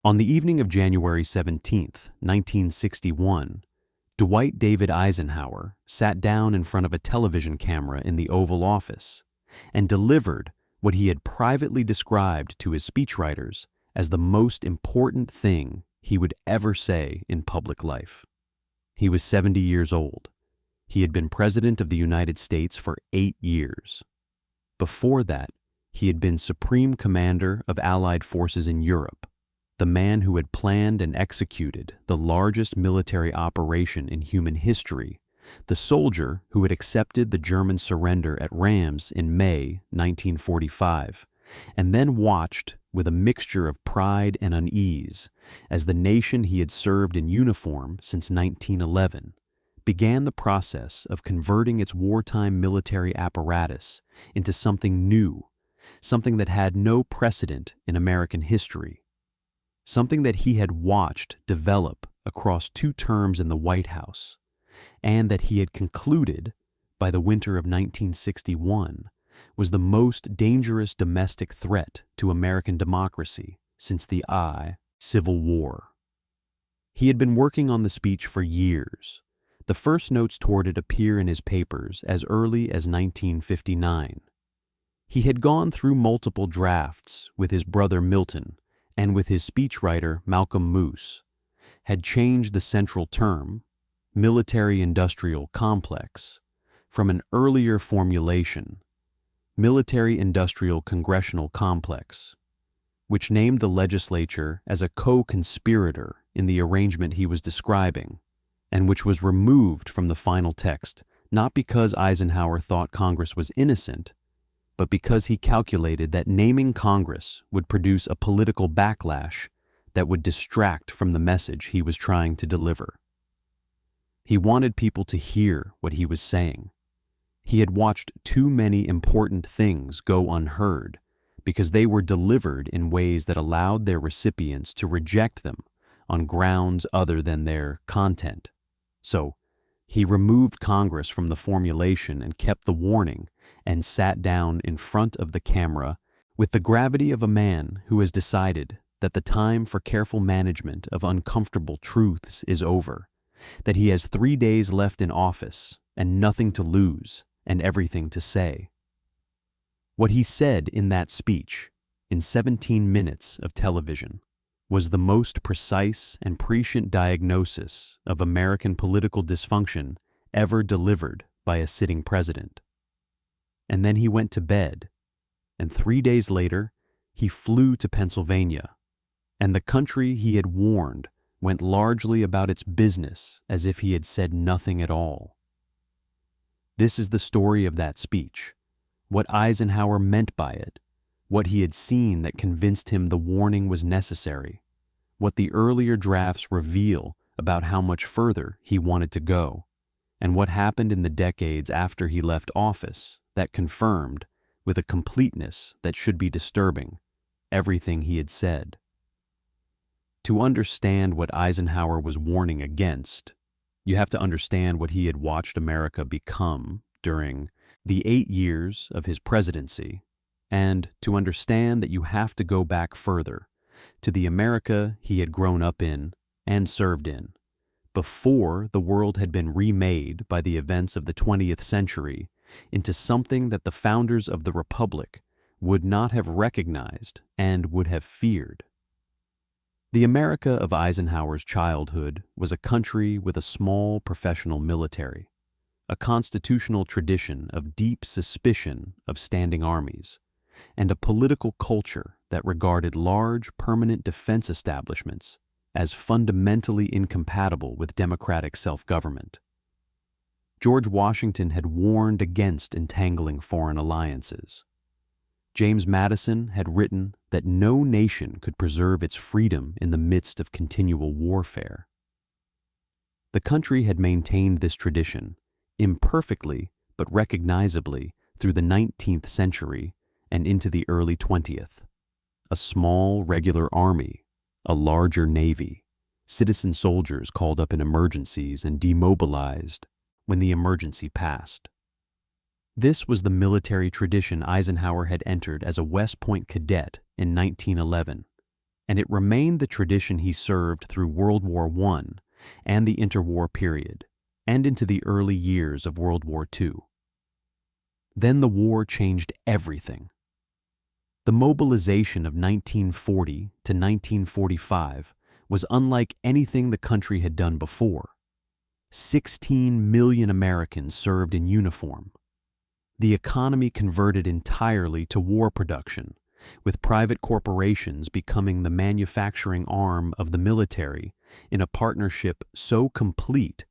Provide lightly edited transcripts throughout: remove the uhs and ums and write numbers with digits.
On the evening of January 17, 1961, Dwight David Eisenhower sat down in front of a television camera in the Oval Office and delivered what he had privately described to his speechwriters as the most important thing he would ever say in public life. He was 70 years old. He had been President of the United States for 8 years. Before that, he had been Supreme Commander of Allied forces in Europe, the man who had planned and executed the largest military operation in human history, the soldier who had accepted the German surrender at Rams in May 1945, and then watched with a mixture of pride and unease as the nation he had served in uniform since 1911 began the process of converting its wartime military apparatus into something new, something that had no precedent in American history, something that he had watched develop across 2 terms in the White House, and that he had concluded, by the winter of 1961, was the most dangerous domestic threat to American democracy since the Civil War. He had been working on the speech for years. The first notes toward it appear in his papers as early as 1959. He had gone through multiple drafts with his brother Milton and with his speechwriter Malcolm Moose, had changed the central term, military-industrial complex, from an earlier formulation, military-industrial-congressional complex, which named the legislature as a co-conspirator in the arrangement he was describing, and which was removed from the final text not because Eisenhower thought Congress was innocent, but because he calculated that naming Congress would produce a political backlash that would distract from the message he was trying to deliver. He wanted people to hear what he was saying. He had watched too many important things go unheard because they were delivered in ways that allowed their recipients to reject them on grounds other than their content. So, he removed Congress from the formulation and kept the warning and sat down in front of the camera with the gravity of a man who has decided that the time for careful management of uncomfortable truths is over, that he has 3 days left in office and nothing to lose and everything to say. What he said in that speech, in 17 minutes of television, was the most precise and prescient diagnosis of American political dysfunction ever delivered by a sitting president. And then he went to bed, and 3 days later, he flew to Pennsylvania, and the country he had warned went largely about its business as if he had said nothing at all. This is the story of that speech, what Eisenhower meant by it, what he had seen that convinced him the warning was necessary, what the earlier drafts reveal about how much further he wanted to go, and what happened in the decades after he left office that confirmed, with a completeness that should be disturbing, everything he had said. To understand what Eisenhower was warning against, you have to understand what he had watched America become during the 8 years of his presidency, and to understand that you have to go back further to the America he had grown up in and served in, before the world had been remade by the events of the 20th century into something that the founders of the Republic would not have recognized and would have feared. The America of Eisenhower's childhood was a country with a small professional military, a constitutional tradition of deep suspicion of standing armies, and a political culture that regarded large permanent defense establishments as fundamentally incompatible with democratic self-government. George Washington had warned against entangling foreign alliances. James Madison had written that no nation could preserve its freedom in the midst of continual warfare. The country had maintained this tradition, imperfectly but recognizably, through the 19th century and into the early 20th. A small regular army, a larger navy, citizen soldiers called up in emergencies and demobilized when the emergency passed. This was the military tradition Eisenhower had entered as a West Point cadet in 1911, and it remained the tradition he served through World War I and the interwar period, and into the early years of World War II. Then the war changed everything. The mobilization of 1940 to 1945 was unlike anything the country had done before. 16 million Americans served in uniform. The economy converted entirely to war production, with private corporations becoming the manufacturing arm of the military in a partnership so complete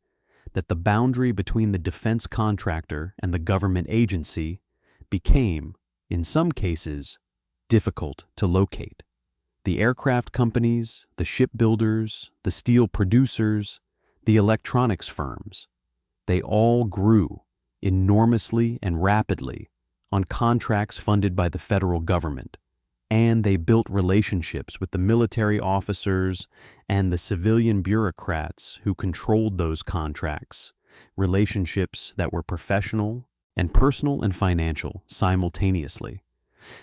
that the boundary between the defense contractor and the government agency became, in some cases, difficult to locate. The aircraft companies, the shipbuilders, the steel producers, the electronics firms, they all grew enormously and rapidly on contracts funded by the federal government, and they built relationships with the military officers and the civilian bureaucrats who controlled those contracts, relationships that were professional and personal and financial simultaneously.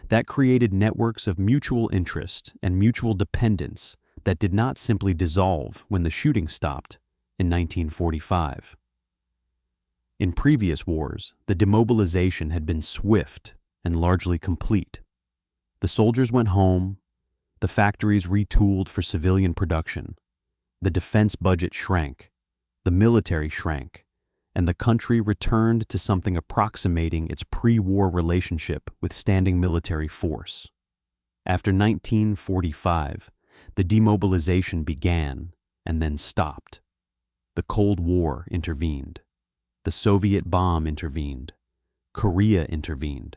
That created networks of mutual interest and mutual dependence that did not simply dissolve when the shooting stopped in 1945. In previous wars, the demobilization had been swift and largely complete. The soldiers went home, the factories retooled for civilian production, the defense budget shrank, the military shrank, and the country returned to something approximating its pre-war relationship with standing military force. After 1945, the demobilization began and then stopped. The Cold War intervened. The Soviet bomb intervened. Korea intervened.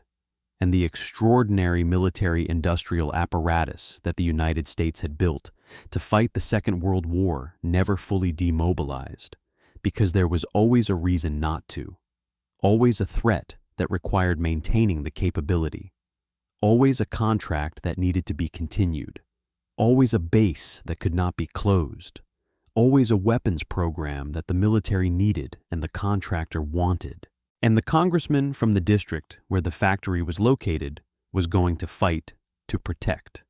And the extraordinary military-industrial apparatus that the United States had built to fight the Second World War never fully demobilized, because there was always a reason not to, always a threat that required maintaining the capability, always a contract that needed to be continued, always a base that could not be closed, always a weapons program that the military needed and the contractor wanted. And the congressman from the district where the factory was located was going to fight to protect.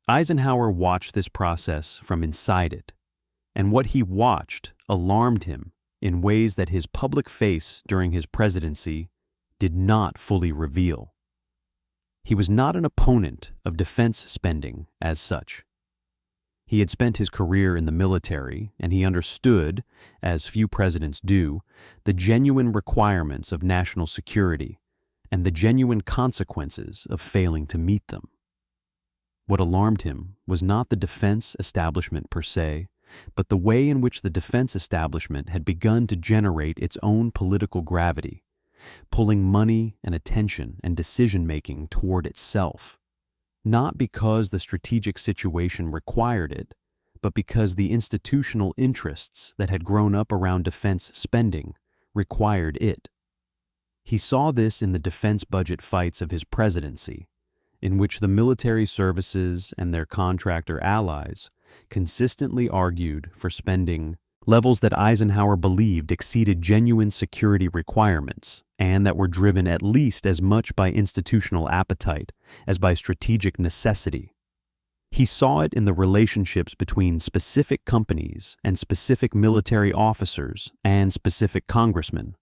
Eisenhower watched this process from inside it, and what he watched alarmed him in ways that his public face during his presidency did not fully reveal. He was not an opponent of defense spending as such. He had spent his career in the military, and he understood, as few presidents do, the genuine requirements of national security and the genuine consequences of failing to meet them. What alarmed him was not the defense establishment per se, but the way in which the defense establishment had begun to generate its own political gravity, pulling money and attention and decision-making toward itself. Not because the strategic situation required it, but because the institutional interests that had grown up around defense spending required it. He saw this in the defense budget fights of his presidency, in which the military services and their contractor allies consistently argued for spending levels that Eisenhower believed exceeded genuine security requirements and that were driven at least as much by institutional appetite as by strategic necessity. He saw it in the relationships between specific companies and specific military officers and specific congressmen,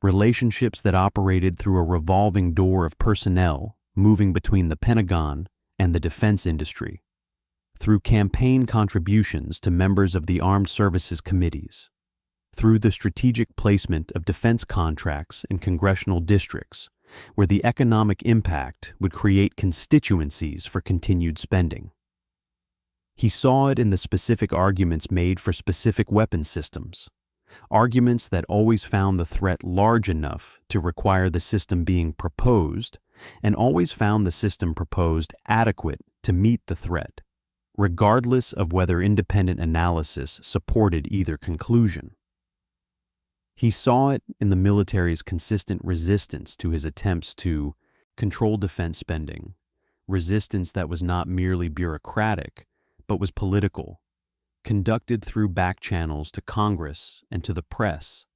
relationships that operated through a revolving door of personnel moving between the Pentagon and the defense industry, through campaign contributions to members of the Armed Services Committees, through the strategic placement of defense contracts in congressional districts, where the economic impact would create constituencies for continued spending. He saw it in the specific arguments made for specific weapon systems, arguments that always found the threat large enough to require the system being proposed, and always found the system proposed adequate to meet the threat, regardless of whether independent analysis supported either conclusion. He saw it in the military's consistent resistance to his attempts to control defense spending, resistance that was not merely bureaucratic, but was political, conducted through back channels to Congress and to the press,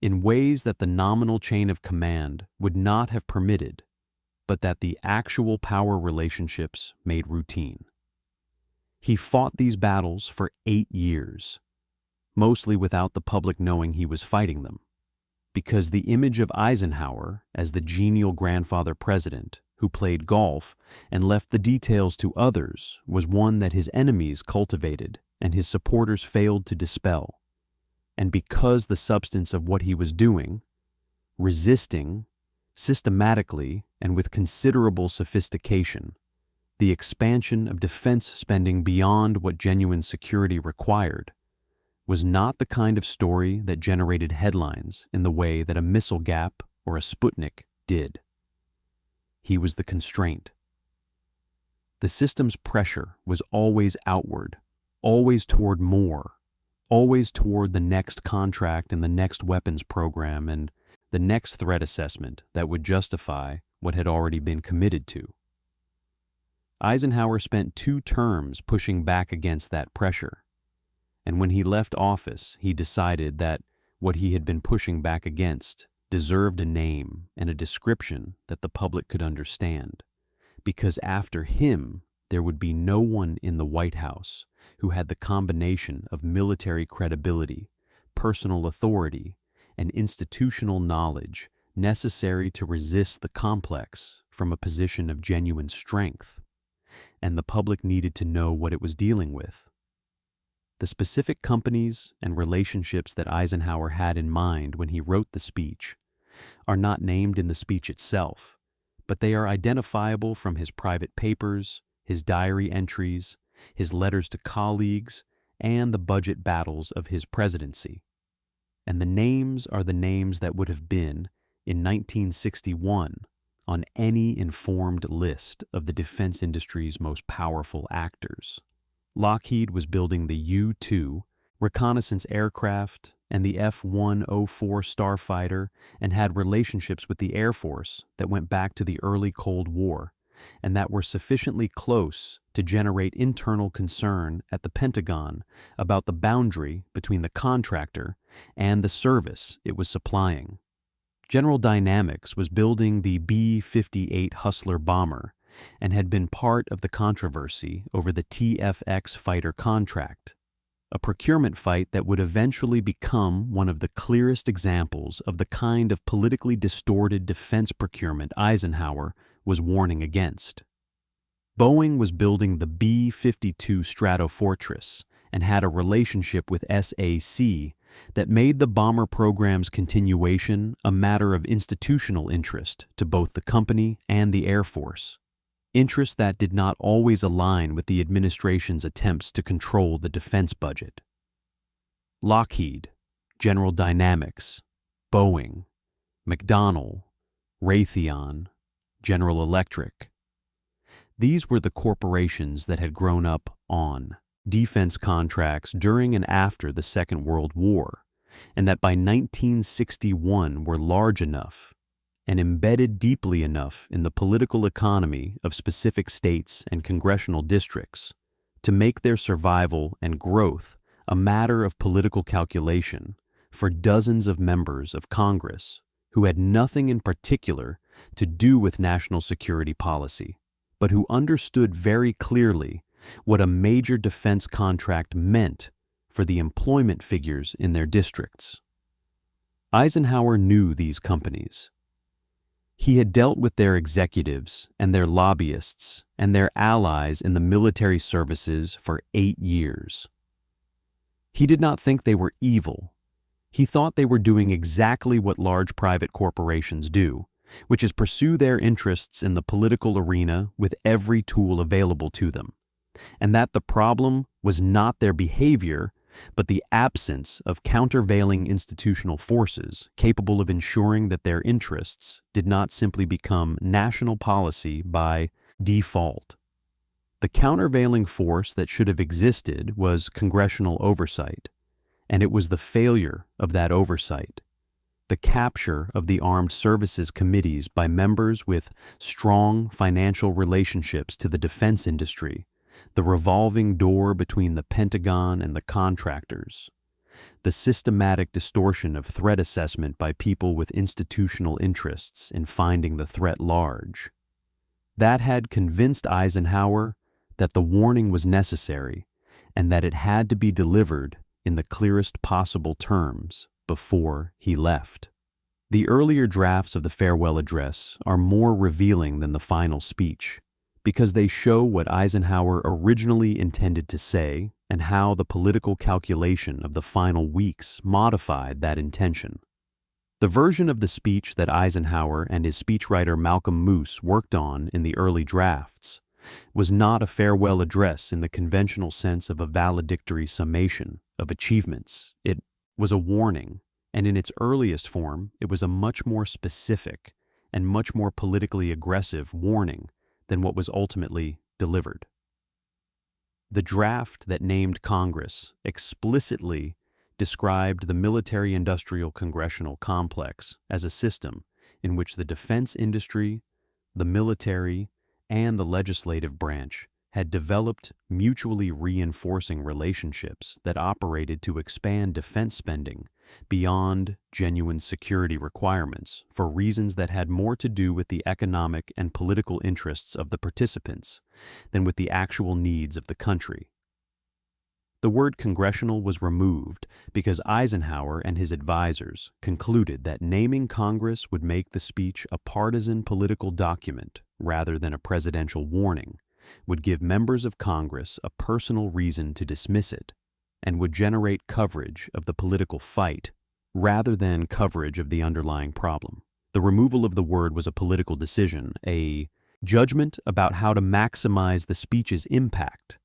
in ways that the nominal chain of command would not have permitted, but that the actual power relationships made routine. He fought these battles for 8 years, mostly without the public knowing he was fighting them, because the image of Eisenhower as the genial grandfather president who played golf and left the details to others was one that his enemies cultivated and his supporters failed to dispel. And because the substance of what he was doing, resisting, systematically and with considerable sophistication, the expansion of defense spending beyond what genuine security required, was not the kind of story that generated headlines in the way that a missile gap or a Sputnik did. He was the constraint. The system's pressure was always outward, always toward more, always toward the next contract and the next weapons program and the next threat assessment that would justify what had already been committed to. Eisenhower spent 2 terms pushing back against that pressure, and when he left office, he decided that what he had been pushing back against deserved a name and a description that the public could understand, because after him, there would be no one in the White House who had the combination of military credibility, personal authority, and institutional knowledge necessary to resist the complex from a position of genuine strength, and the public needed to know what it was dealing with. The specific companies and relationships that Eisenhower had in mind when he wrote the speech are not named in the speech itself, but they are identifiable from his private papers, his diary entries, his letters to colleagues, and the budget battles of his presidency. And the names are the names that would have been, in 1961, on any informed list of the defense industry's most powerful actors. Lockheed was building the U-2 reconnaissance aircraft and the F-104 starfighter and had relationships with the Air Force that went back to the early Cold War and that were sufficiently close to generate internal concern at the Pentagon about the boundary between the contractor and the service it was supplying. General Dynamics was building the B-58 Hustler bomber and had been part of the controversy over the TFX fighter contract, a procurement fight that would eventually become one of the clearest examples of the kind of politically distorted defense procurement Eisenhower was warning against. Boeing was building the B-52 Stratofortress and had a relationship with SAC that made the bomber program's continuation a matter of institutional interest to both the company and the Air Force. Interest that did not always align with the administration's attempts to control the defense budget. Lockheed, General Dynamics, Boeing, McDonnell, Raytheon, General Electric. These were the corporations that had grown up on defense contracts during and after the Second World War, and that by 1961 were large enough and embedded deeply enough in the political economy of specific states and congressional districts to make their survival and growth a matter of political calculation for dozens of members of Congress who had nothing in particular to do with national security policy, but who understood very clearly what a major defense contract meant for the employment figures in their districts. Eisenhower knew these companies. He had dealt with their executives and their lobbyists and their allies in the military services for 8 years. He did not think they were evil. He thought they were doing exactly what large private corporations do, which is pursue their interests in the political arena with every tool available to them, and that the problem was not their behavior, but the absence of countervailing institutional forces capable of ensuring that their interests did not simply become national policy by default. The countervailing force that should have existed was congressional oversight, and it was the failure of that oversight, the capture of the armed services committees by members with strong financial relationships to the defense industry, the revolving door between the Pentagon and the contractors, the systematic distortion of threat assessment by people with institutional interests in finding the threat large. That had convinced Eisenhower that the warning was necessary and that it had to be delivered in the clearest possible terms before he left. The earlier drafts of the farewell address are more revealing than the final speech because they show what Eisenhower originally intended to say and how the political calculation of the final weeks modified that intention. The version of the speech that Eisenhower and his speechwriter Malcolm Moose worked on in the early drafts was not a farewell address in the conventional sense of a valedictory summation of achievements. It was a warning, and in its earliest form, it was a much more specific and much more politically aggressive warning than what was ultimately delivered. The draft that named Congress explicitly described the military-industrial-congressional complex as a system in which the defense industry, the military, and the legislative branch had developed mutually reinforcing relationships that operated to expand defense spending beyond genuine security requirements for reasons that had more to do with the economic and political interests of the participants than with the actual needs of the country. The word congressional was removed because Eisenhower and his advisors concluded that naming Congress would make the speech a partisan political document rather than a presidential warning, would give members of Congress a personal reason to dismiss it, and would generate coverage of the political fight rather than coverage of the underlying problem. The removal of the word was a political decision, a judgment about how to maximize the speech's impact,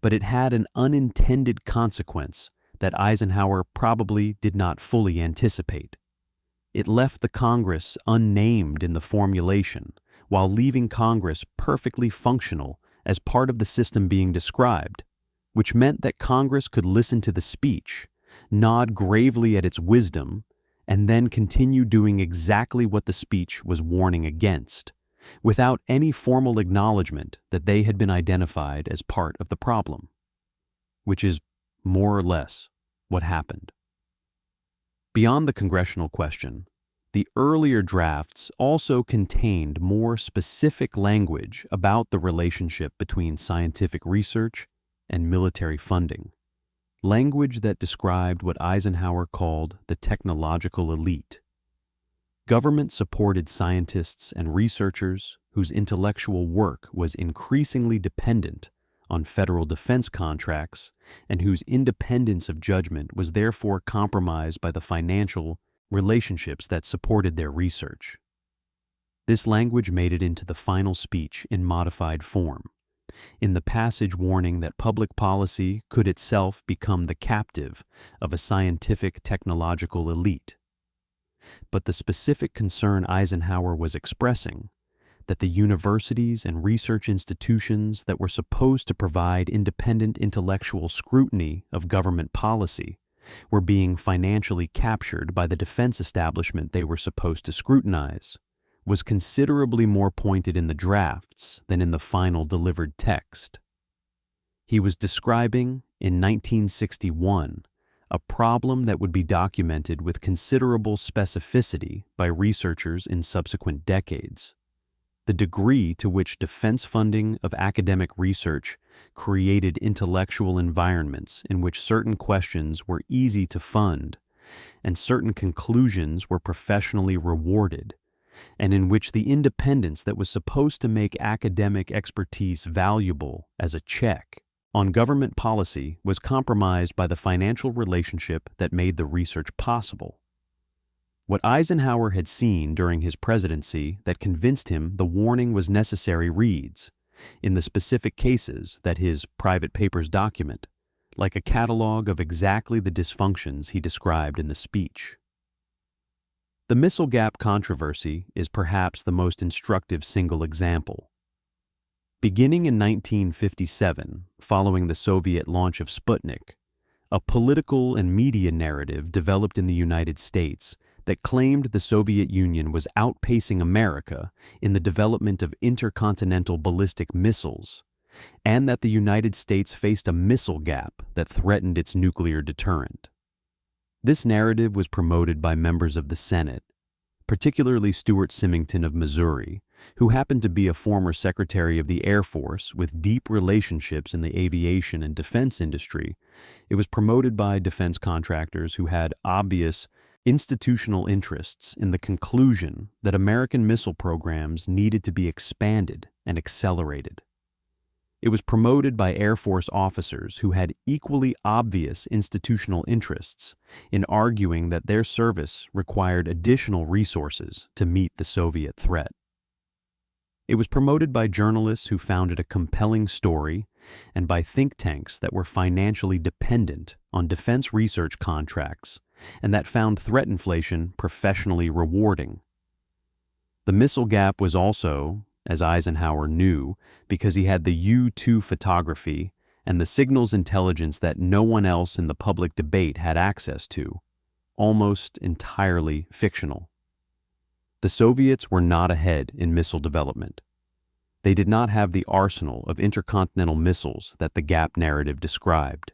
but it had an unintended consequence that Eisenhower probably did not fully anticipate. It left the Congress unnamed in the formulation, while leaving Congress perfectly functional as part of the system being described, which meant that Congress could listen to the speech, nod gravely at its wisdom, and then continue doing exactly what the speech was warning against, without any formal acknowledgement that they had been identified as part of the problem, which is more or less what happened. Beyond the congressional question, the earlier drafts also contained more specific language about the relationship between scientific research and military funding, language that described what Eisenhower called the technological elite. Government-supported scientists and researchers whose intellectual work was increasingly dependent on federal defense contracts and whose independence of judgment was therefore compromised by the financial relationships that supported their research. This language made it into the final speech in modified form, in the passage warning that public policy could itself become the captive of a scientific technological elite. But the specific concern Eisenhower was expressing, that the universities and research institutions that were supposed to provide independent intellectual scrutiny of government policy were being financially captured by the defense establishment they were supposed to scrutinize, was considerably more pointed in the drafts than in the final delivered text. He was describing, in 1961, a problem that would be documented with considerable specificity by researchers in subsequent decades. The degree to which defense funding of academic research created intellectual environments in which certain questions were easy to fund and certain conclusions were professionally rewarded, and in which the independence that was supposed to make academic expertise valuable as a check on government policy was compromised by the financial relationship that made the research possible. What Eisenhower had seen during his presidency that convinced him the warning was necessary reads, in the specific cases that his private papers document, like a catalog of exactly the dysfunctions he described in the speech. The missile gap controversy is perhaps the most instructive single example. Beginning in 1957, following the Soviet launch of Sputnik, a political and media narrative developed in the United States that claimed the Soviet Union was outpacing America in the development of intercontinental ballistic missiles, and that the United States faced a missile gap that threatened its nuclear deterrent. This narrative was promoted by members of the Senate, particularly Stuart Symington of Missouri, who happened to be a former Secretary of the Air Force with deep relationships in the aviation and defense industry, it was promoted by defense contractors who had obvious institutional interests in the conclusion that American missile programs needed to be expanded and accelerated. It was promoted by Air Force officers who had equally obvious institutional interests in arguing that their service required additional resources to meet the Soviet threat. It was promoted by journalists who found it a compelling story and by think tanks that were financially dependent on defense research contracts and that found threat inflation professionally rewarding. The missile gap was also, as Eisenhower knew, because he had the U-2 photography and the signals intelligence that no one else in the public debate had access to, almost entirely fictional. The Soviets were not ahead in missile development. They did not have the arsenal of intercontinental missiles that the gap narrative described.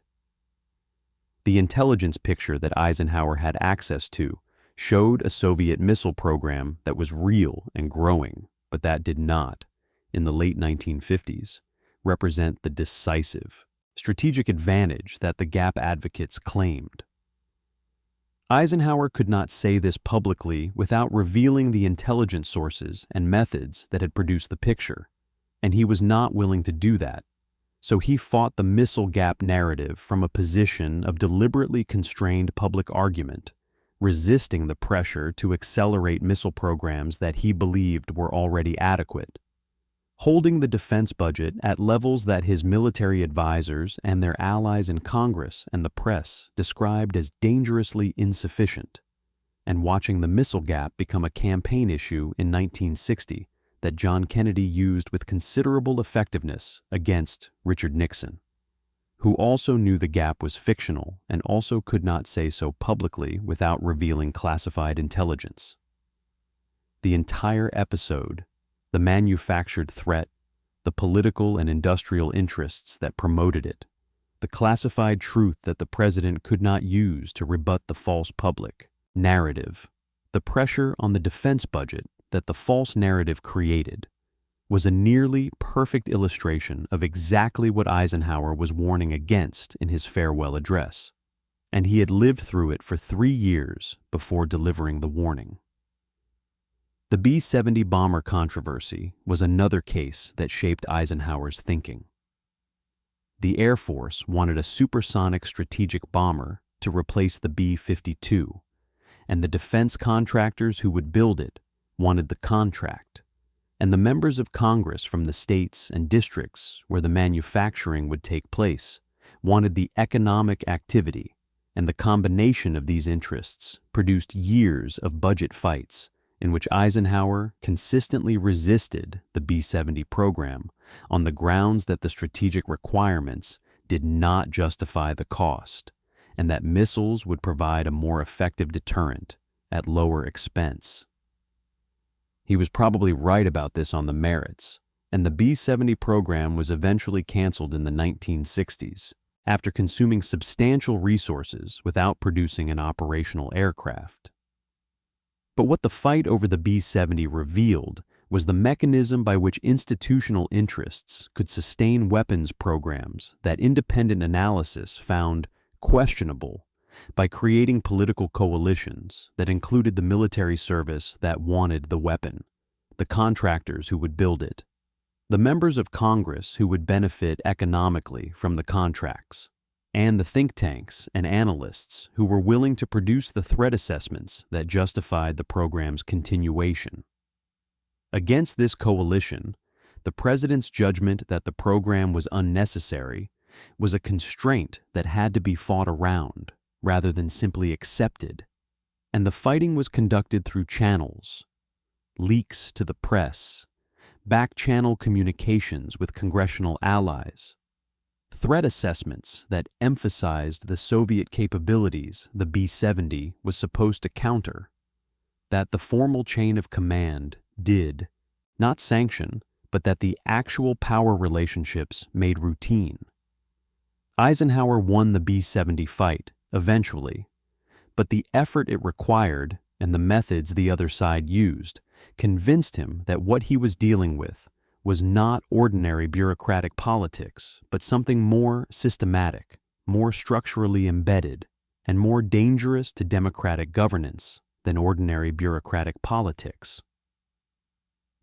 The intelligence picture that Eisenhower had access to showed a Soviet missile program that was real and growing, but that did not, in the late 1950s, represent the decisive, strategic advantage that the gap advocates claimed. Eisenhower could not say this publicly without revealing the intelligence sources and methods that had produced the picture, and he was not willing to do that. So he fought the missile gap narrative from a position of deliberately constrained public argument, resisting the pressure to accelerate missile programs that he believed were already adequate, holding the defense budget at levels that his military advisors and their allies in Congress and the press described as dangerously insufficient, and watching the missile gap become a campaign issue in 1960 that John Kennedy used with considerable effectiveness against Richard Nixon, who also knew the gap was fictional and also could not say so publicly without revealing classified intelligence. The entire episode, the manufactured threat, the political and industrial interests that promoted it, the classified truth that the president could not use to rebut the false public narrative, the pressure on the defense budget that the false narrative created, was a nearly perfect illustration of exactly what Eisenhower was warning against in his farewell address, and he had lived through it for 3 years before delivering the warning. The B-70 bomber controversy was another case that shaped Eisenhower's thinking. The Air Force wanted a supersonic strategic bomber to replace the B-52, and the defense contractors who would build it wanted the contract, and the members of Congress from the states and districts where the manufacturing would take place wanted the economic activity, and the combination of these interests produced years of budget fights in which Eisenhower consistently resisted the B-70 program on the grounds that the strategic requirements did not justify the cost, and that missiles would provide a more effective deterrent at lower expense. He was probably right about this on the merits, and the B-70 program was eventually canceled in the 1960s, after consuming substantial resources without producing an operational aircraft. But what the fight over the B-70 revealed was the mechanism by which institutional interests could sustain weapons programs that independent analysis found questionable by creating political coalitions that included the military service that wanted the weapon, the contractors who would build it, the members of Congress who would benefit economically from the contracts, and the think tanks and analysts who were willing to produce the threat assessments that justified the program's continuation. Against this coalition, the president's judgment that the program was unnecessary was a constraint that had to be fought around rather than simply accepted, and the fighting was conducted through channels, leaks to the press, back-channel communications with congressional allies, threat assessments that emphasized the Soviet capabilities the B-70 was supposed to counter, that the formal chain of command did not sanction, but that the actual power relationships made routine. Eisenhower won the B-70 fight, eventually, but the effort it required and the methods the other side used convinced him that what he was dealing with was not ordinary bureaucratic politics, but something more systematic, more structurally embedded, and more dangerous to democratic governance than ordinary bureaucratic politics.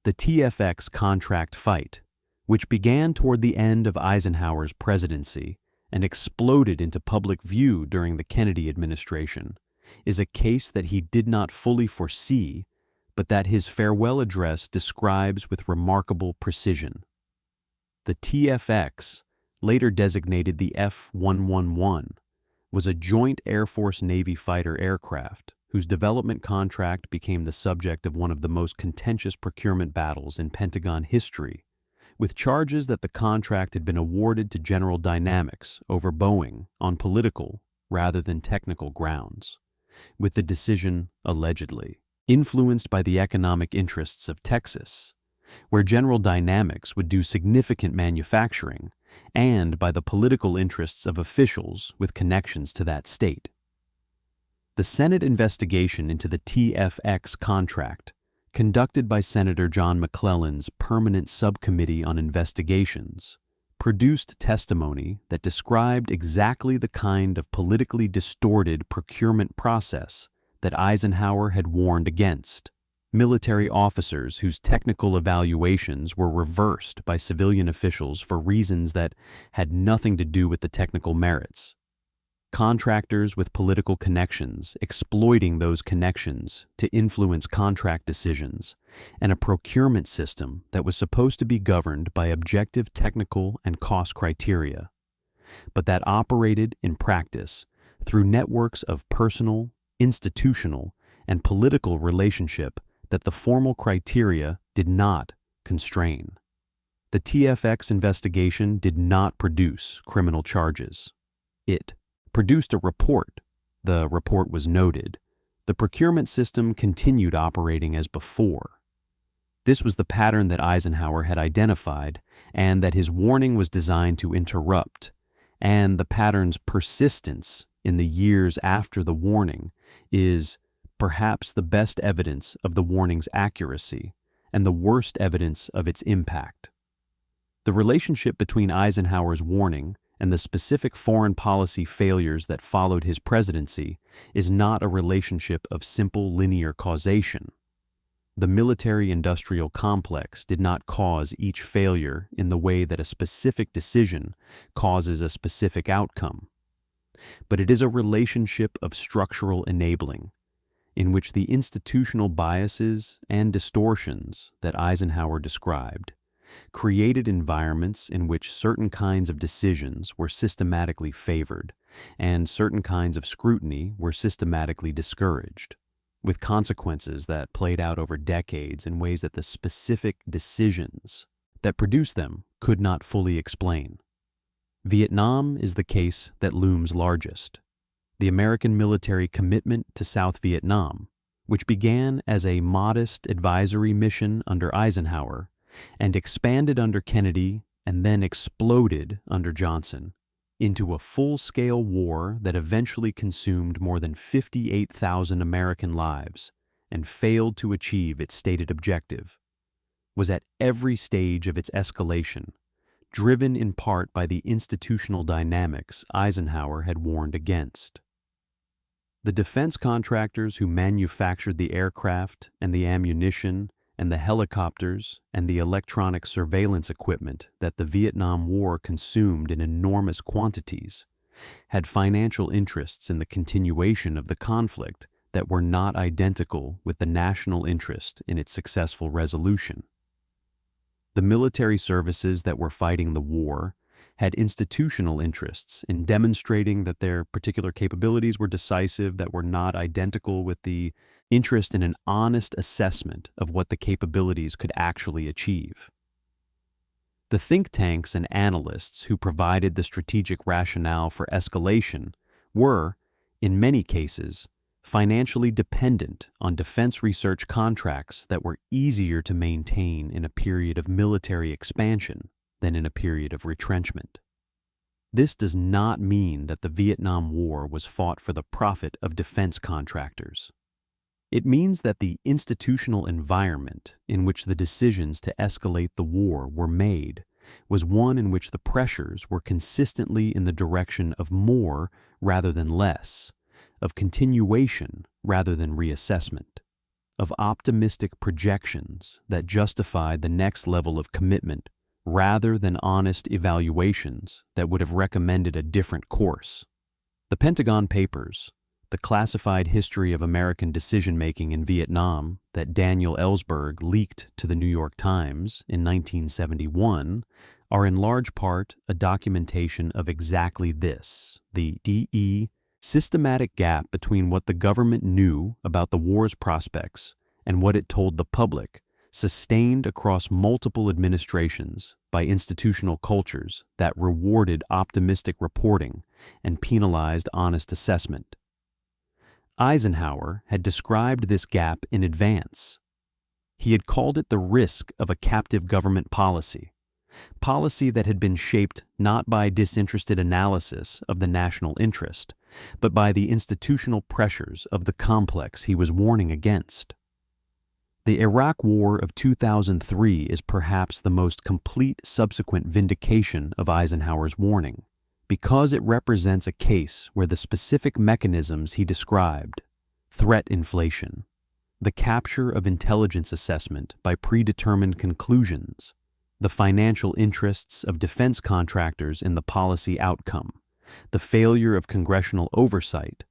The TFX contract fight, which began toward the end of Eisenhower's presidency and exploded into public view during the Kennedy administration, is a case that he did not fully foresee, but that his farewell address describes with remarkable precision. The TFX, later designated the F-111, was a joint Air Force-Navy fighter aircraft whose development contract became the subject of one of the most contentious procurement battles in Pentagon history, with charges that the contract had been awarded to General Dynamics over Boeing on political rather than technical grounds, with the decision, allegedly, influenced by the economic interests of Texas, where General Dynamics would do significant manufacturing, and by the political interests of officials with connections to that state. The Senate investigation into the TFX contract, conducted by Senator John McClellan's Permanent Subcommittee on Investigations, produced testimony that described exactly the kind of politically distorted procurement process that Eisenhower had warned against. Military officers whose technical evaluations were reversed by civilian officials for reasons that had nothing to do with the technical merits. Contractors with political connections exploiting those connections to influence contract decisions, and a procurement system that was supposed to be governed by objective technical and cost criteria, but that operated in practice through networks of personal, institutional, and political relationship that the formal criteria did not constrain. The TFX investigation did not produce criminal charges. It produced a report. The report was noted. The procurement system continued operating as before. This was the pattern that Eisenhower had identified and that his warning was designed to interrupt, and the pattern's persistence in the years after the warning is perhaps the best evidence of the warning's accuracy and the worst evidence of its impact. The relationship between Eisenhower's warning and the specific foreign policy failures that followed his presidency is not a relationship of simple linear causation. The military-industrial complex did not cause each failure in the way that a specific decision causes a specific outcome, but it is a relationship of structural enabling, in which the institutional biases and distortions that Eisenhower described created environments in which certain kinds of decisions were systematically favored and certain kinds of scrutiny were systematically discouraged, with consequences that played out over decades in ways that the specific decisions that produced them could not fully explain. Vietnam is the case that looms largest. The American military commitment to South Vietnam, which began as a modest advisory mission under Eisenhower and expanded under Kennedy and then exploded under Johnson into a full-scale war that eventually consumed more than 58,000 American lives and failed to achieve its stated objective, was at every stage of its escalation, driven in part by the institutional dynamics Eisenhower had warned against. The defense contractors who manufactured the aircraft and the ammunition and the helicopters and the electronic surveillance equipment that the Vietnam War consumed in enormous quantities had financial interests in the continuation of the conflict that were not identical with the national interest in its successful resolution. The military services that were fighting the war had institutional interests in demonstrating that their particular capabilities were decisive that were not identical with the interest in an honest assessment of what the capabilities could actually achieve. The think tanks and analysts who provided the strategic rationale for escalation were, in many cases, financially dependent on defense research contracts that were easier to maintain in a period of military expansion than in a period of retrenchment. This does not mean that the Vietnam War was fought for the profit of defense contractors. It means that the institutional environment in which the decisions to escalate the war were made was one in which the pressures were consistently in the direction of more rather than less, of continuation rather than reassessment, of optimistic projections that justified the next level of commitment rather than honest evaluations that would have recommended a different course. The Pentagon Papers, the classified history of American decision-making in Vietnam that Daniel Ellsberg leaked to the New York Times in 1971, are in large part a documentation of exactly this, the systematic gap between what the government knew about the war's prospects and what it told the public, sustained across multiple administrations by institutional cultures that rewarded optimistic reporting and penalized honest assessment. Eisenhower had described this gap in advance. He had called it the risk of a captive government policy that had been shaped not by disinterested analysis of the national interest, but by the institutional pressures of the complex he was warning against. The Iraq War of 2003 is perhaps the most complete subsequent vindication of Eisenhower's warning, because it represents a case where the specific mechanisms he described, threat inflation, the capture of intelligence assessment by predetermined conclusions, the financial interests of defense contractors in the policy outcome, the failure of congressional oversight,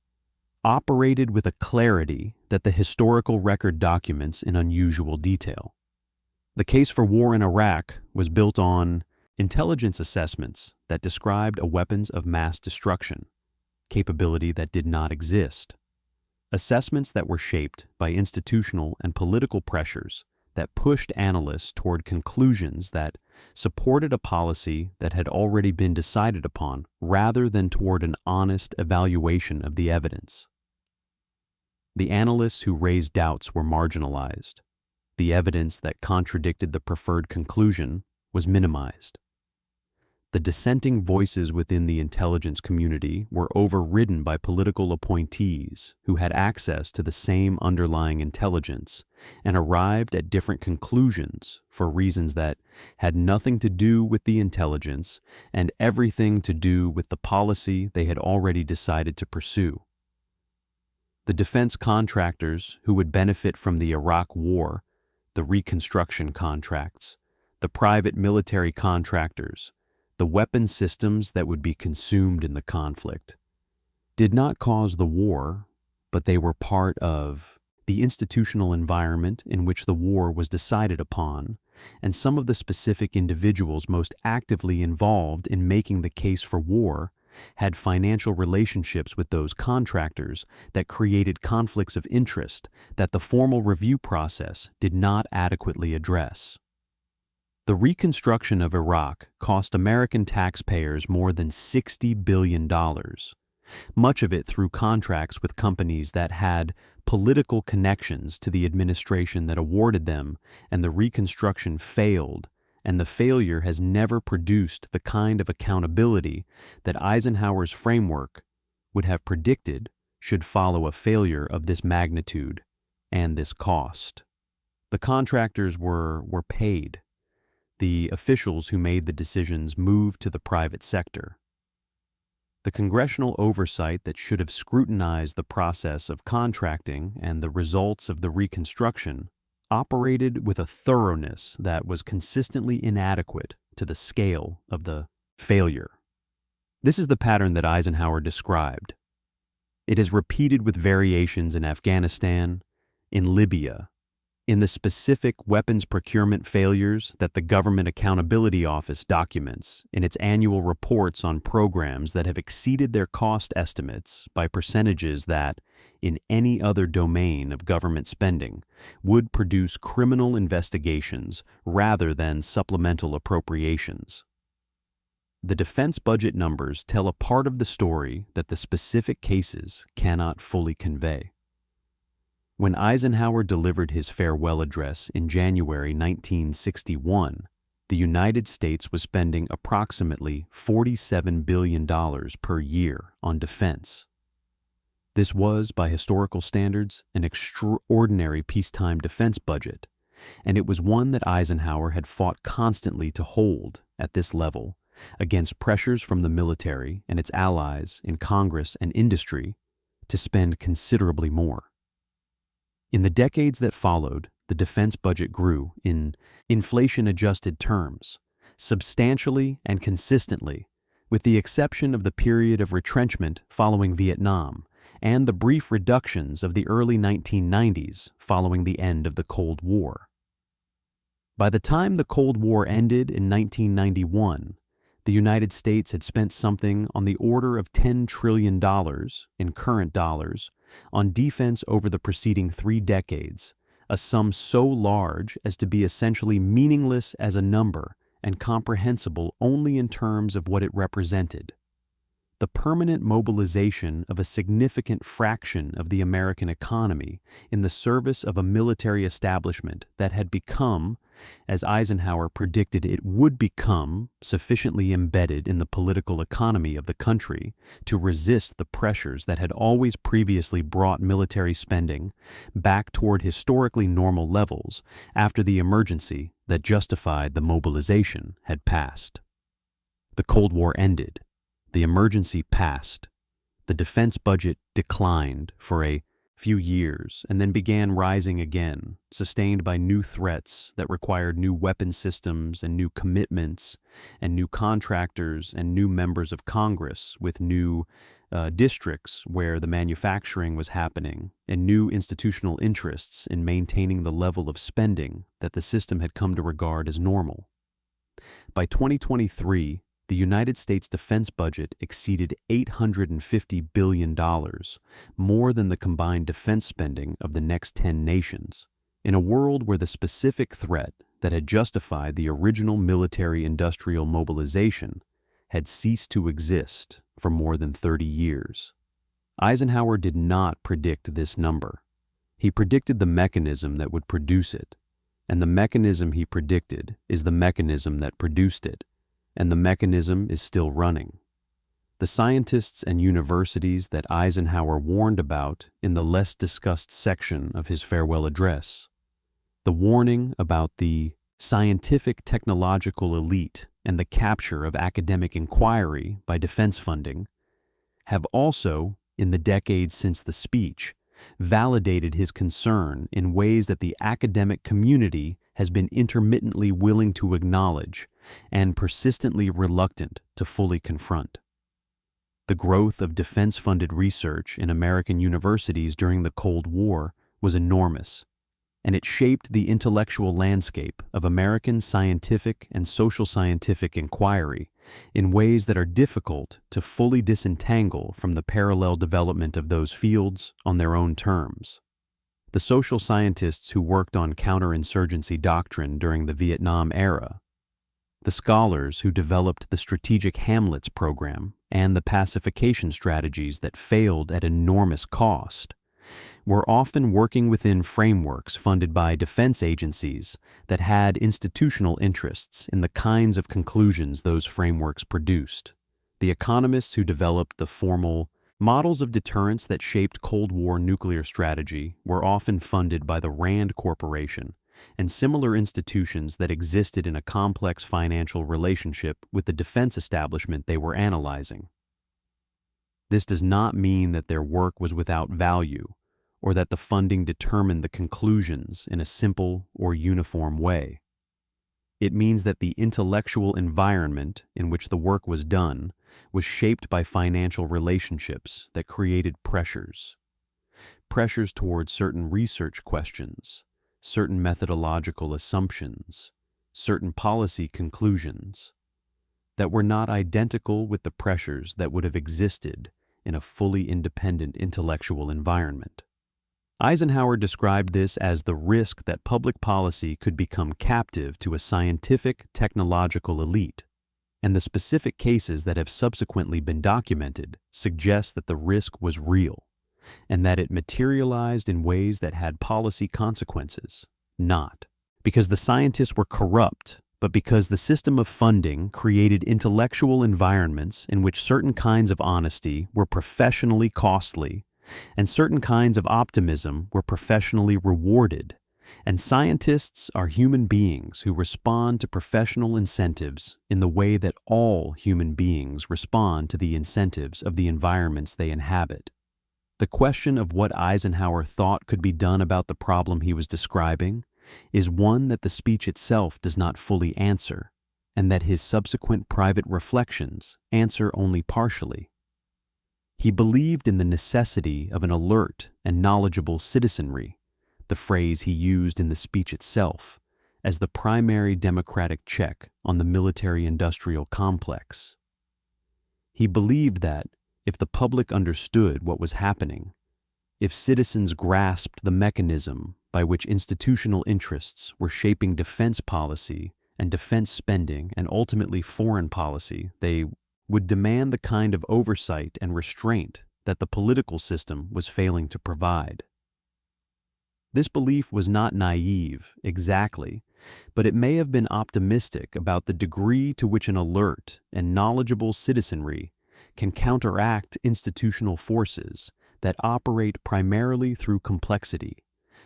operated with a clarity that the historical record documents in unusual detail. The case for war in Iraq was built on intelligence assessments that described a weapons of mass destruction, capability that did not exist, assessments that were shaped by institutional and political pressures that pushed analysts toward conclusions that supported a policy that had already been decided upon rather than toward an honest evaluation of the evidence. The analysts who raised doubts were marginalized. The evidence that contradicted the preferred conclusion was minimized. The dissenting voices within the intelligence community were overridden by political appointees who had access to the same underlying intelligence and arrived at different conclusions for reasons that had nothing to do with the intelligence and everything to do with the policy they had already decided to pursue. The defense contractors who would benefit from the Iraq War, the reconstruction contracts, the private military contractors, the weapon systems that would be consumed in the conflict, did not cause the war, but they were part of the institutional environment in which the war was decided upon, and some of the specific individuals most actively involved in making the case for war had financial relationships with those contractors that created conflicts of interest that the formal review process did not adequately address. The reconstruction of Iraq cost American taxpayers more than $60 billion, much of it through contracts with companies that had political connections to the administration that awarded them, and the reconstruction failed, and the failure has never produced the kind of accountability that Eisenhower's framework would have predicted should follow a failure of this magnitude and this cost. The contractors were paid. The officials who made the decisions moved to the private sector. The congressional oversight that should have scrutinized the process of contracting and the results of the reconstruction operated with a thoroughness that was consistently inadequate to the scale of the failure. This is the pattern that Eisenhower described. It is repeated with variations in Afghanistan, in Libya, in the specific weapons procurement failures that the Government Accountability Office documents in its annual reports on programs that have exceeded their cost estimates by percentages that, in any other domain of government spending, would produce criminal investigations rather than supplemental appropriations. The defense budget numbers tell a part of the story that the specific cases cannot fully convey. When Eisenhower delivered his farewell address in January 1961, the United States was spending approximately $47 billion per year on defense. This was, by historical standards, an extraordinary peacetime defense budget, and it was one that Eisenhower had fought constantly to hold at this level against pressures from the military and its allies in Congress and industry to spend considerably more. In the decades that followed, the defense budget grew in inflation-adjusted terms, substantially and consistently, with the exception of the period of retrenchment following Vietnam and the brief reductions of the early 1990s following the end of the Cold War. By the time the Cold War ended in 1991, the United States had spent something on the order of $10 trillion in current dollars on defense over the preceding 3 decades, a sum so large as to be essentially meaningless as a number and comprehensible only in terms of what it represented: the permanent mobilization of a significant fraction of the American economy in the service of a military establishment that had become, as Eisenhower predicted it would become, sufficiently embedded in the political economy of the country to resist the pressures that had always previously brought military spending back toward historically normal levels after the emergency that justified the mobilization had passed. The Cold War ended. The emergency passed. The defense budget declined for a few years and then began rising again, sustained by new threats that required new weapon systems and new commitments and new contractors and new members of Congress with new districts where the manufacturing was happening and new institutional interests in maintaining the level of spending that the system had come to regard as normal. By 2023, the United States defense budget exceeded $850 billion, more than the combined defense spending of the next 10 nations, in a world where the specific threat that had justified the original military-industrial mobilization had ceased to exist for more than 30 years. Eisenhower did not predict this number. He predicted the mechanism that would produce it, and the mechanism he predicted is the mechanism that produced it, and the mechanism is still running. The scientists and universities that Eisenhower warned about in the less discussed section of his farewell address, the warning about the scientific technological elite and the capture of academic inquiry by defense funding, have also, in the decades since the speech, validated his concern in ways that the academic community has been intermittently willing to acknowledge and persistently reluctant to fully confront. The growth of defense-funded research in American universities during the Cold War was enormous, and it shaped the intellectual landscape of American scientific and social scientific inquiry in ways that are difficult to fully disentangle from the parallel development of those fields on their own terms. The social scientists who worked on counterinsurgency doctrine during the Vietnam era, the scholars who developed the Strategic Hamlets program and the pacification strategies that failed at enormous cost, were often working within frameworks funded by defense agencies that had institutional interests in the kinds of conclusions those frameworks produced. The economists who developed the formal models of deterrence that shaped Cold War nuclear strategy were often funded by the Rand Corporation and similar institutions that existed in a complex financial relationship with the defense establishment they were analyzing. This does not mean that their work was without value or that the funding determined the conclusions in a simple or uniform way. It means that the intellectual environment in which the work was done was shaped by financial relationships that created pressures towards certain research questions, certain methodological assumptions, certain policy conclusions, that were not identical with the pressures that would have existed in a fully independent intellectual environment. Eisenhower described this as the risk that public policy could become captive to a scientific, technological elite, and the specific cases that have subsequently been documented suggest that the risk was real, and that it materialized in ways that had policy consequences, not because the scientists were corrupt, but because the system of funding created intellectual environments in which certain kinds of honesty were professionally costly and certain kinds of optimism were professionally rewarded. And scientists are human beings who respond to professional incentives in the way that all human beings respond to the incentives of the environments they inhabit. The question of what Eisenhower thought could be done about the problem he was describing is one that the speech itself does not fully answer, and that his subsequent private reflections answer only partially. He believed in the necessity of an alert and knowledgeable citizenry, the phrase he used in the speech itself, as the primary democratic check on the military-industrial complex. He believed that, if the public understood what was happening, if citizens grasped the mechanism by which institutional interests were shaping defense policy and defense spending and ultimately foreign policy, they would demand the kind of oversight and restraint that the political system was failing to provide. This belief was not naive, exactly, but it may have been optimistic about the degree to which an alert and knowledgeable citizenry can counteract institutional forces that operate primarily through complexity,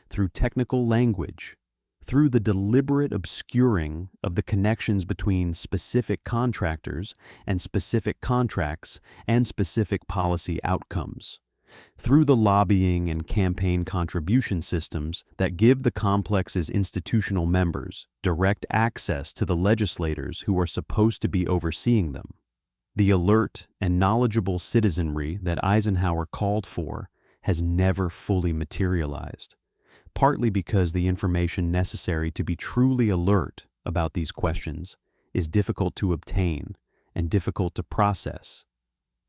through technical language, through the deliberate obscuring of the connections between specific contractors and specific contracts and specific policy outcomes, through the lobbying and campaign contribution systems that give the complex's institutional members direct access to the legislators who are supposed to be overseeing them. The alert and knowledgeable citizenry that Eisenhower called for has never fully materialized, partly because the information necessary to be truly alert about these questions is difficult to obtain and difficult to process,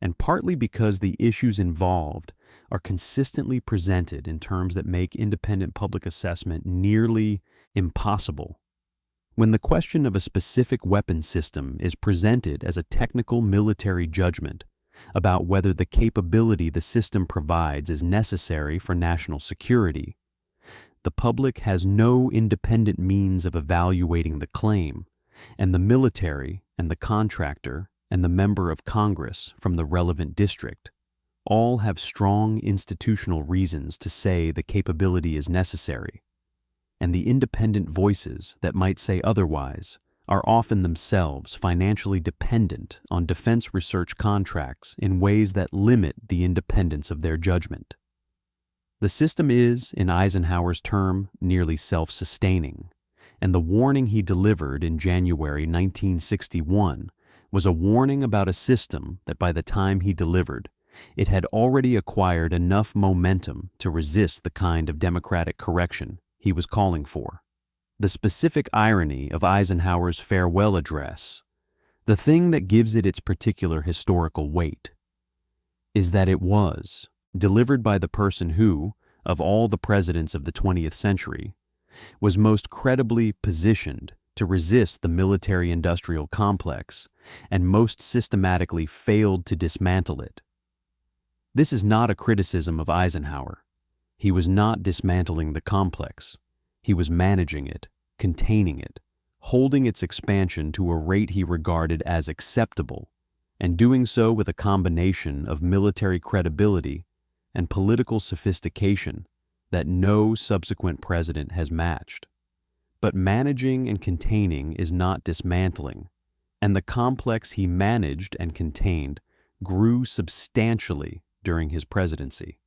and partly because the issues involved are consistently presented in terms that make independent public assessment nearly impossible. When the question of a specific weapon system is presented as a technical military judgment about whether the capability the system provides is necessary for national security, the public has no independent means of evaluating the claim, and the military and the contractor and the member of Congress from the relevant district all have strong institutional reasons to say the capability is necessary, and the independent voices that might say otherwise are often themselves financially dependent on defense research contracts in ways that limit the independence of their judgment. The system is, in Eisenhower's term, nearly self-sustaining, and the warning he delivered in January 1961 was a warning about a system that by the time he delivered, it had already acquired enough momentum to resist the kind of democratic correction he was calling for. The specific irony of Eisenhower's farewell address, the thing that gives it its particular historical weight, is that it was delivered by the person who, of all the presidents of the 20th century, was most credibly positioned to resist the military-industrial complex and most systematically failed to dismantle it. This is not a criticism of Eisenhower. He was not dismantling the complex. He was managing it, containing it, holding its expansion to a rate he regarded as acceptable, and doing so with a combination of military credibility and political sophistication that no subsequent president has matched. But managing and containing is not dismantling, and the complex he managed and contained grew substantially during his presidency,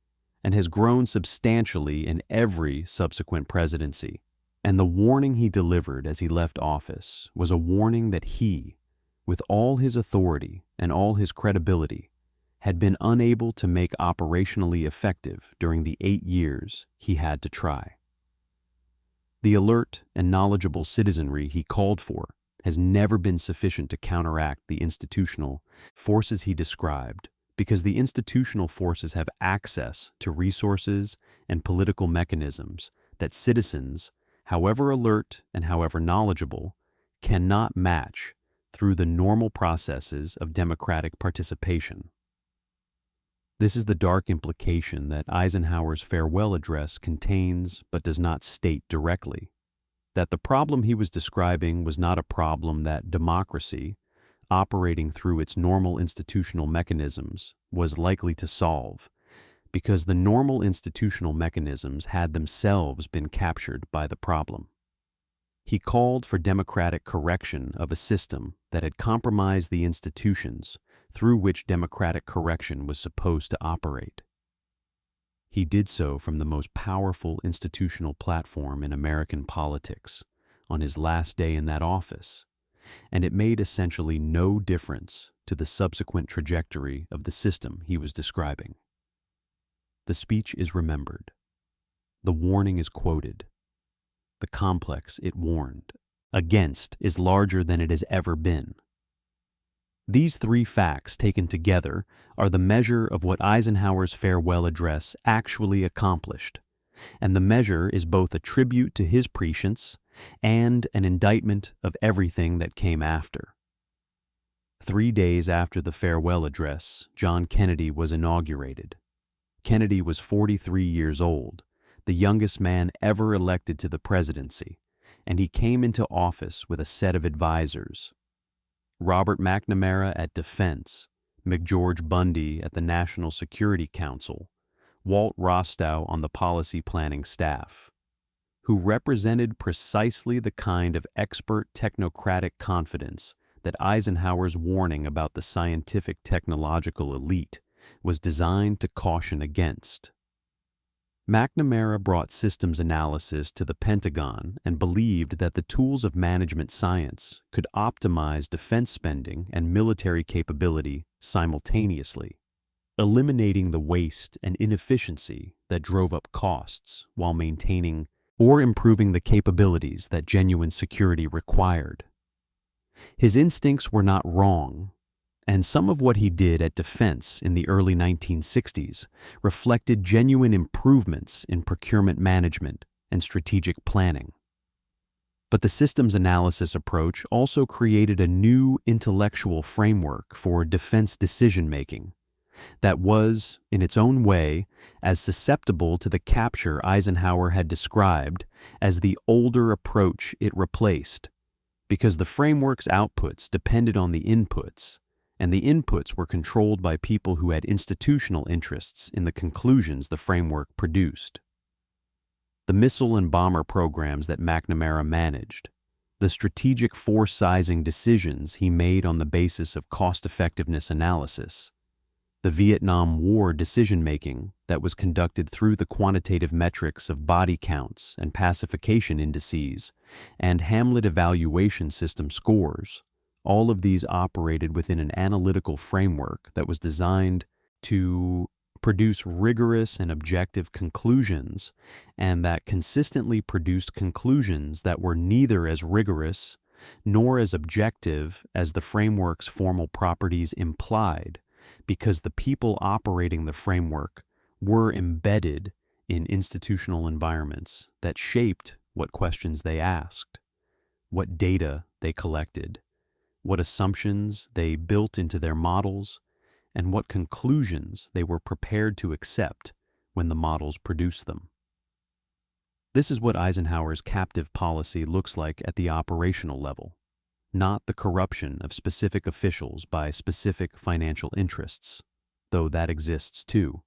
and has grown substantially in every subsequent presidency. And the warning he delivered as he left office was a warning that he, with all his authority and all his credibility, had been unable to make operationally effective during the 8 years he had to try. The alert and knowledgeable citizenry he called for has never been sufficient to counteract the institutional forces he described, because the institutional forces have access to resources and political mechanisms that citizens, however alert and however knowledgeable, cannot match through the normal processes of democratic participation. This is the dark implication that Eisenhower's farewell address contains but does not state directly, that the problem he was describing was not a problem that democracy, operating through its normal institutional mechanisms, was likely to solve, because the normal institutional mechanisms had themselves been captured by the problem. He called for democratic correction of a system that had compromised the institutions through which democratic correction was supposed to operate. He did so from the most powerful institutional platform in American politics on his last day in that office, and it made essentially no difference to the subsequent trajectory of the system he was describing. The speech is remembered. The warning is quoted. The complex it warned against is larger than it has ever been. These three facts taken together are the measure of what Eisenhower's farewell address actually accomplished, and the measure is both a tribute to his prescience and an indictment of everything that came after. 3 days after the farewell address, John Kennedy was inaugurated. Kennedy was 43 years old, the youngest man ever elected to the presidency, and he came into office with a set of advisors. Robert McNamara at Defense, McGeorge Bundy at the National Security Council, Walt Rostow on the policy planning staff, who represented precisely the kind of expert technocratic confidence that Eisenhower's warning about the scientific technological elite was designed to caution against. McNamara brought systems analysis to the Pentagon and believed that the tools of management science could optimize defense spending and military capability simultaneously, eliminating the waste and inefficiency that drove up costs while maintaining or improving the capabilities that genuine security required. His instincts were not wrong, and some of what he did at Defense in the early 1960s reflected genuine improvements in procurement management and strategic planning. But the systems analysis approach also created a new intellectual framework for defense decision-making that was, in its own way, as susceptible to the capture Eisenhower had described as the older approach it replaced, because the framework's outputs depended on the inputs, and the inputs were controlled by people who had institutional interests in the conclusions the framework produced. The missile and bomber programs that McNamara managed, the strategic force-sizing decisions he made on the basis of cost-effectiveness analysis, the Vietnam War decision-making that was conducted through the quantitative metrics of body counts and pacification indices and Hamlet evaluation system scores, all of these operated within an analytical framework that was designed to produce rigorous and objective conclusions, and that consistently produced conclusions that were neither as rigorous nor as objective as the framework's formal properties implied, because the people operating the framework were embedded in institutional environments that shaped what questions they asked, what data they collected, what assumptions they built into their models, and what conclusions they were prepared to accept when the models produced them. This is what Eisenhower's captive policy looks like at the operational level, not the corruption of specific officials by specific financial interests, though that exists too,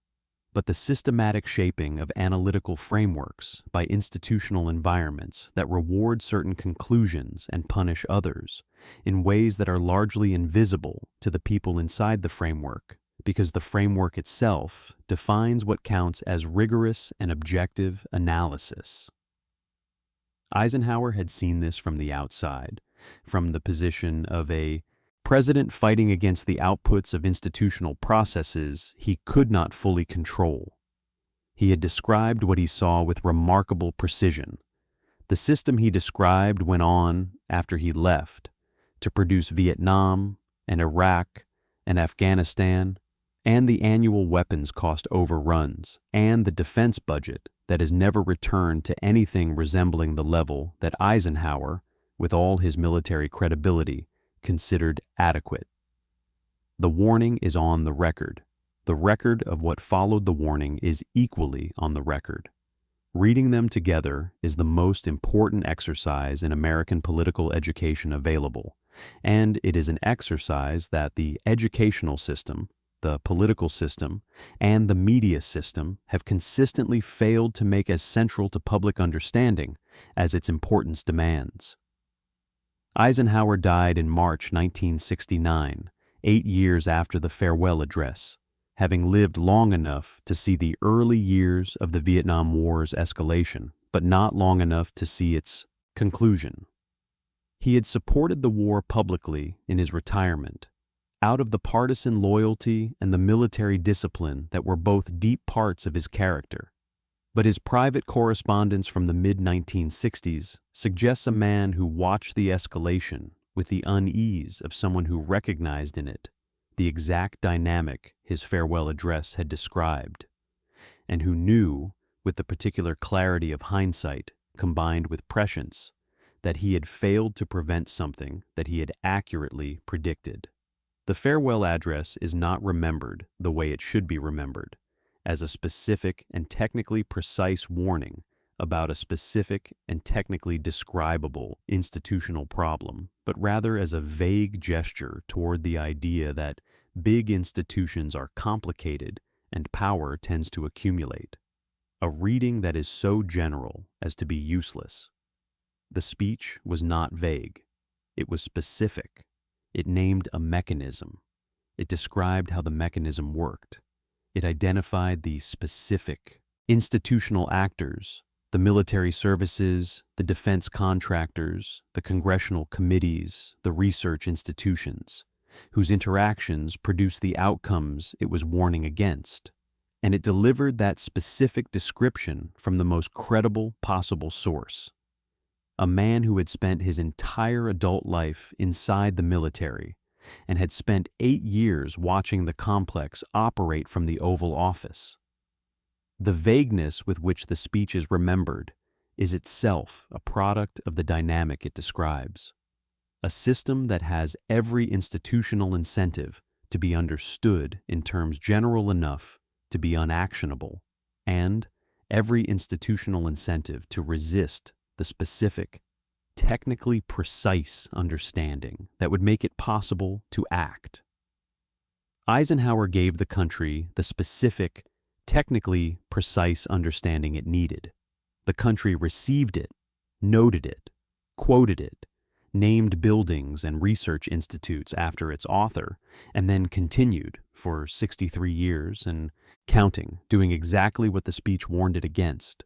but the systematic shaping of analytical frameworks by institutional environments that reward certain conclusions and punish others in ways that are largely invisible to the people inside the framework, because the framework itself defines what counts as rigorous and objective analysis. Eisenhower had seen this from the outside, from the position of a president fighting against the outputs of institutional processes he could not fully control. He had described what he saw with remarkable precision. The system he described went on, after he left, to produce Vietnam and Iraq and Afghanistan and the annual weapons cost overruns and the defense budget that has never returned to anything resembling the level that Eisenhower, with all his military credibility, considered adequate. The warning is on the record. The record of what followed the warning is equally on the record. Reading them together is the most important exercise in American political education available, and it is an exercise that the educational system, the political system, and the media system have consistently failed to make as central to public understanding as its importance demands. Eisenhower died in March 1969, 8 years after the farewell address, having lived long enough to see the early years of the Vietnam War's escalation, but not long enough to see its conclusion. He had supported the war publicly in his retirement, out of the partisan loyalty and the military discipline that were both deep parts of his character. But his private correspondence from the mid-1960s suggests a man who watched the escalation with the unease of someone who recognized in it the exact dynamic his farewell address had described, and who knew, with the particular clarity of hindsight combined with prescience, that he had failed to prevent something that he had accurately predicted. The farewell address is not remembered the way it should be remembered, as a specific and technically precise warning about a specific and technically describable institutional problem, but rather as a vague gesture toward the idea that big institutions are complicated and power tends to accumulate. A reading that is so general as to be useless. The speech was not vague. It was specific. It named a mechanism. It described how the mechanism worked. It identified the specific institutional actors, the military services, the defense contractors, the congressional committees, the research institutions, whose interactions produced the outcomes it was warning against. And it delivered that specific description from the most credible possible source. A man who had spent his entire adult life inside the military and had spent 8 years watching the complex operate from the Oval Office. The vagueness with which the speech is remembered is itself a product of the dynamic it describes. A system that has every institutional incentive to be understood in terms general enough to be unactionable, and every institutional incentive to resist the specific, technically precise understanding that would make it possible to act. Eisenhower gave the country the specific, technically precise understanding it needed. The country received it, noted it, quoted it, named buildings and research institutes after its author, and then continued for 63 years and counting, doing exactly what the speech warned it against.